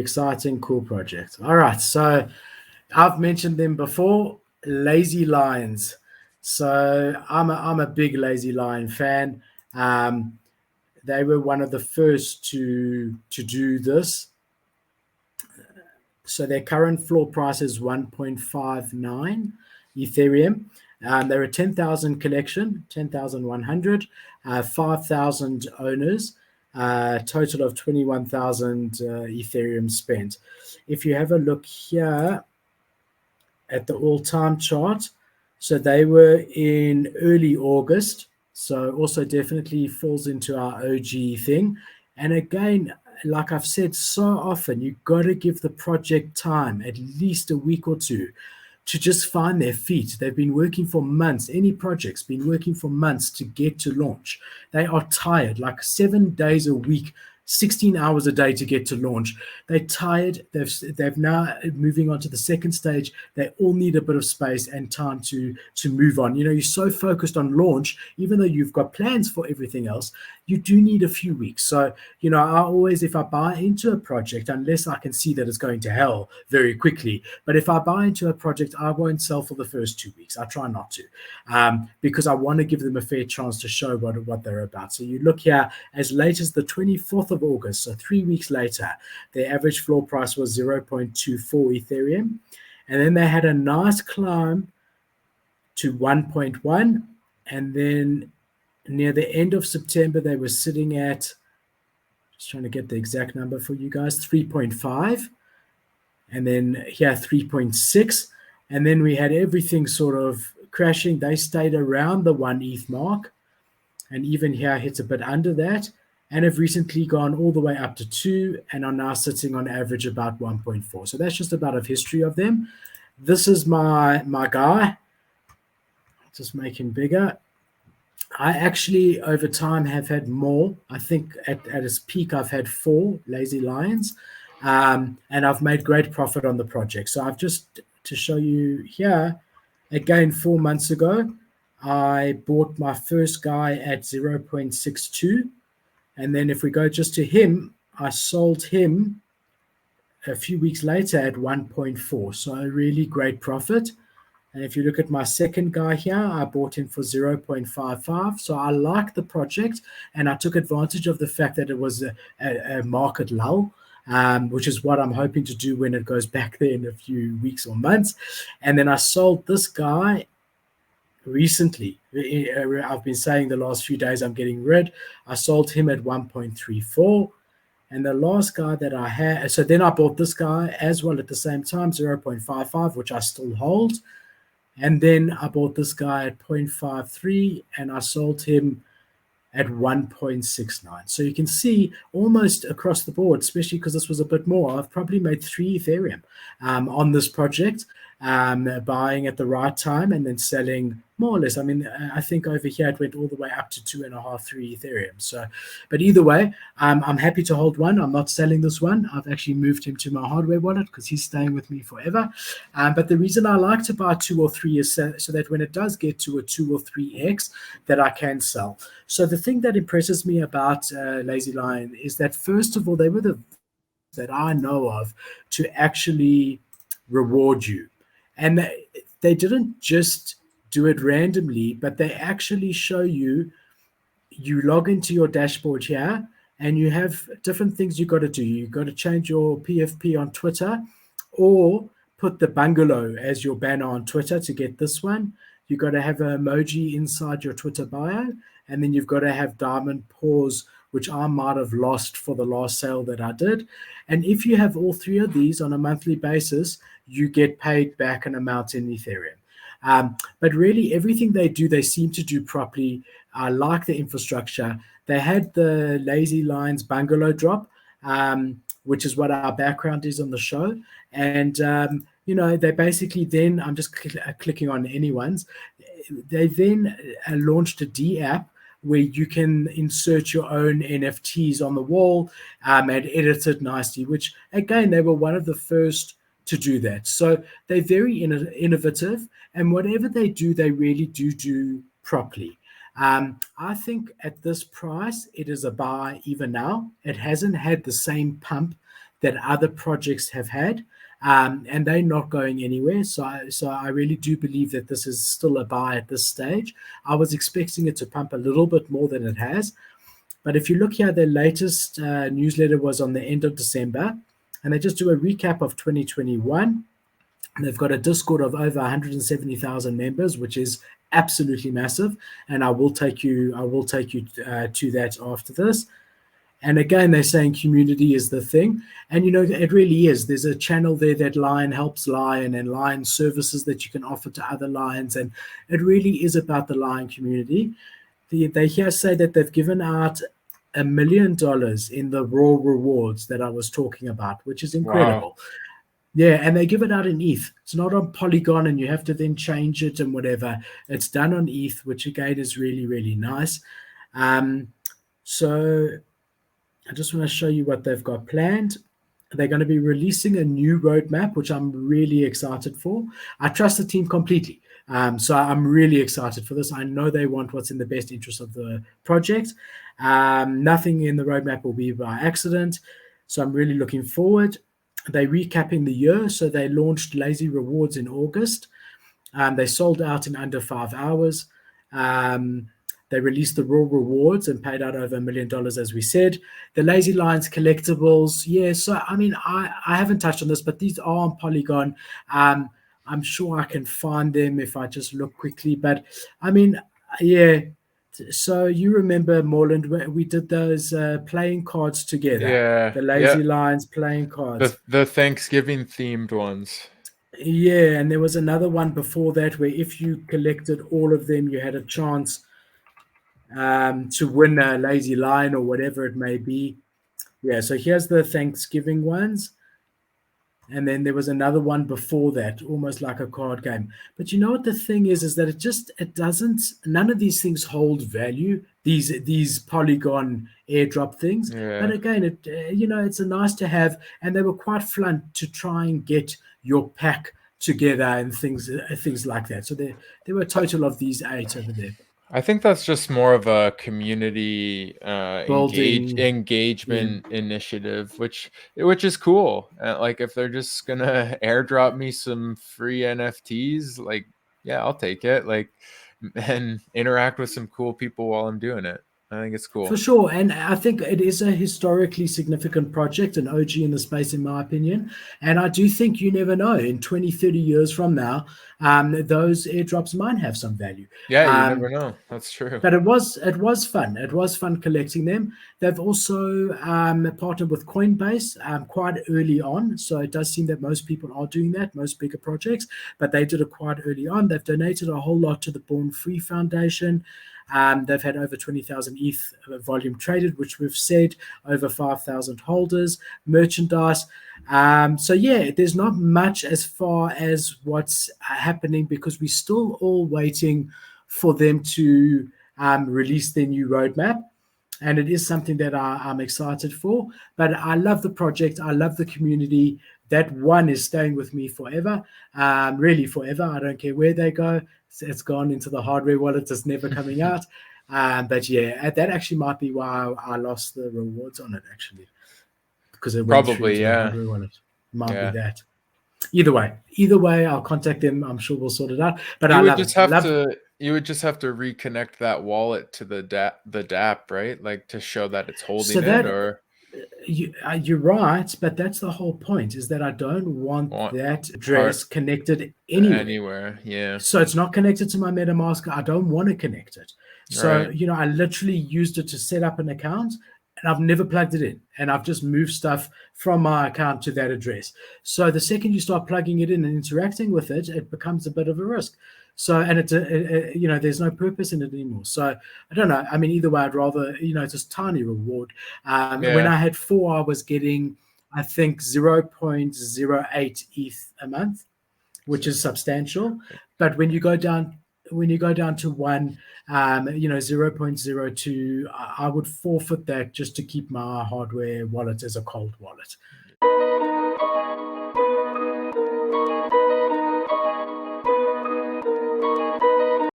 exciting, cool project. All right, so I've mentioned them before, Lazy Lions. So I'm a big Lazy Lion fan. They were one of the first to do this. So their current floor price is 1.59 Ethereum. They're a 10,000 collection, 10,100, 5,000 owners, total of 21,000 Ethereum spent. If you have a look here at the all-time chart, so they were in early August, so also definitely falls into our OG thing. And again, like I've said so often, you've got to give the project time, at least a week or two, to just find their feet. They've been working for months. Any project's been working for months to get to launch. They are tired, like 7 days a week, 16 hours a day to get to launch. They're tired. They've now moving on to the second stage. They all need a bit of space and time to move on. You're so focused on launch, even though you've got plans for everything else, you do need a few weeks. So, I always, if I buy into a project, unless I can see that it's going to hell very quickly, but if I buy into a project, I won't sell for the first 2 weeks. I try not to, because I want to give them a fair chance to show what they're about. So you look here, as late as the 24th of August, so 3 weeks later, their average floor price was 0.24 Ethereum. And then they had a nice climb to 1.1. And then near the end of September, they were sitting at, just trying to get the exact number for you guys, 3.5. And then here, 3.6. And then we had everything sort of crashing. They stayed around the 1 ETH mark. And even here hits a bit under that. And have recently gone all the way up to 2 and are now sitting on average about 1.4. So that's just about a history of them. This is my guy. Just make him bigger. I actually, over time, have had more. I think at its peak, I've had 4 Lazy Lions. And I've made great profit on the project. So I've just, to show you here, again, 4 months ago, I bought my first guy at 0.62. And then if we go just to him, I sold him a few weeks later at 1.4. So a really great profit. And if you look at my second guy here, I bought him for 0.55. So I like the project, and I took advantage of the fact that it was a market lull, which is what I'm hoping to do when it goes back there in a few weeks or months. And then I sold this guy recently. I've been saying the last few days I'm getting rid. I sold him at 1.34. And the last guy that I had, so then I bought this guy as well at the same time, 0.55, which I still hold. And then I bought this guy at 0.53 and I sold him at 1.69. So you can see almost across the board, especially because this was a bit more, I've probably made 3 Ethereum on this project, buying at the right time and then selling more or less. I mean, I think over here it went all the way up to 2.5, 3 Ethereum. So, but either way, I'm happy to hold one. I'm not selling this one. I've actually moved him to my hardware wallet because he's staying with me forever. But the reason I like to buy 2 or 3 is so that when it does get to a 2 or 3x, that I can sell. So the thing that impresses me about Lazy Lion is that, first of all, they were the that I know of to actually reward you. And they didn't just do it randomly, but they actually show you log into your dashboard here and you have different things you got to do. You got to change your PFP on Twitter or put the bungalow as your banner on Twitter to get this one. You got to have an emoji inside your Twitter bio, and then you've got to have diamond paws, which I might have lost for the last sale that I did. And if you have all 3 of these on a monthly basis, you get paid back an amount in Ethereum. But really, everything they do, they seem to do properly. I like the infrastructure. They had the Lazy Lions bungalow drop, which is what our background is on the show. And, they basically then, I'm just clicking on anyone's, they then launched a D app where you can insert your own NFTs on the wall and edit it nicely, which, again, they were one of the first to do that. So they're very innovative, and whatever they do, they really do properly. I think at this price, it is a buy even now. It hasn't had the same pump that other projects have had, and they're not going anywhere. So I really do believe that this is still a buy at this stage. I was expecting it to pump a little bit more than it has, but if you look here, their latest newsletter was on the end of December, and they just do a recap of 2021. They've got a Discord of over 170,000 members, which is absolutely massive. And I will take you to that after this. And again, they're saying community is the thing. And, it really is. There's a channel there that Lion helps Lion, and Lion services that you can offer to other Lions. And it really is about the Lion community. They here say that they've given out $1 million in the raw rewards that I was talking about, which is incredible. Wow. Yeah, and they give it out in ETH. It's not on Polygon, and you have to then change it and whatever. It's done on ETH, which again is really, really nice. So I just want to show you what they've got planned. They're going to be releasing a new roadmap, which I'm really excited for. I trust the team completely. So I'm really excited for this. I know they want what's in the best interest of the project. Nothing in the roadmap will be by accident. So I'm really looking forward. They're recapping the year. So they launched Lazy Rewards in August. They sold out in under 5 hours. They released the raw rewards and paid out over $1 million, as we said. The Lazy Lions collectibles, yeah. So, I mean, I haven't touched on this, but these are on Polygon. I'm sure I can find them if I just look quickly. But, I mean, yeah. So you remember, Morland, we did those playing cards together. Yeah. The Lazy Lions playing cards. The Thanksgiving themed ones. Yeah, and there was another one before that where if you collected all of them, you had a chance to win a Lazy Lion or whatever it may be. Yeah, so here's the Thanksgiving ones. And then there was another one before that, almost like a card game. But you know what the thing is that it doesn't, none of these things hold value, these Polygon airdrop things. Yeah. But again, it's a nice to have, and they were quite fun to try and get your pack together and things like that. So there were a total of these 8 over there. I think that's just more of a community engagement initiative, which is cool. Like if they're just gonna airdrop me some free NFTs, like yeah, I'll take it. Like and interact with some cool people while I'm doing it. I think it's cool. For sure. And I think it is a historically significant project, an OG in the space, in my opinion. And I do think you never know, in 20, 30 years from now, those airdrops might have some value. Yeah, you never know. That's true. But it was fun. It was fun collecting them. They've also partnered with Coinbase quite early on. So it does seem that most people are doing that, most bigger projects, but they did it quite early on. They've donated a whole lot to the Born Free Foundation. They've had over 20,000 ETH volume traded, which we've said, over 5,000 holders, merchandise. So yeah, there's not much as far as what's happening because we're still all waiting for them to release their new roadmap. And it is something that I'm excited for. But I love the project. I love the community. That one is staying with me forever, really forever. I don't care where they go. It's gone into the hardware wallet. It's never coming out. But yeah, that actually might be why I lost the rewards on it, actually, because it went through into the hardware wallet. Might be that. Either way, I'll contact them. I'm sure we'll sort it out. But I love it. You would just have to reconnect that wallet to the DApp, right? Like to show that it's holding it, or you're right, but that's the whole point, is that I don't want that address connected anywhere. Yeah. So it's not connected to my MetaMask. I don't want to connect it. So, I literally used it to set up an account, and I've never plugged it in. And I've just moved stuff from my account to that address. So the second you start plugging it in and interacting with it, it becomes a bit of a risk. So, and it's there's no purpose in it anymore. So I don't know. I mean, either way, I'd rather, it's a tiny reward. When I had 4, I was getting, I think, 0.08 ETH a month, which is substantial. But when you go down to 1, 0.02, I would forfeit that just to keep my hardware wallet as a cold wallet.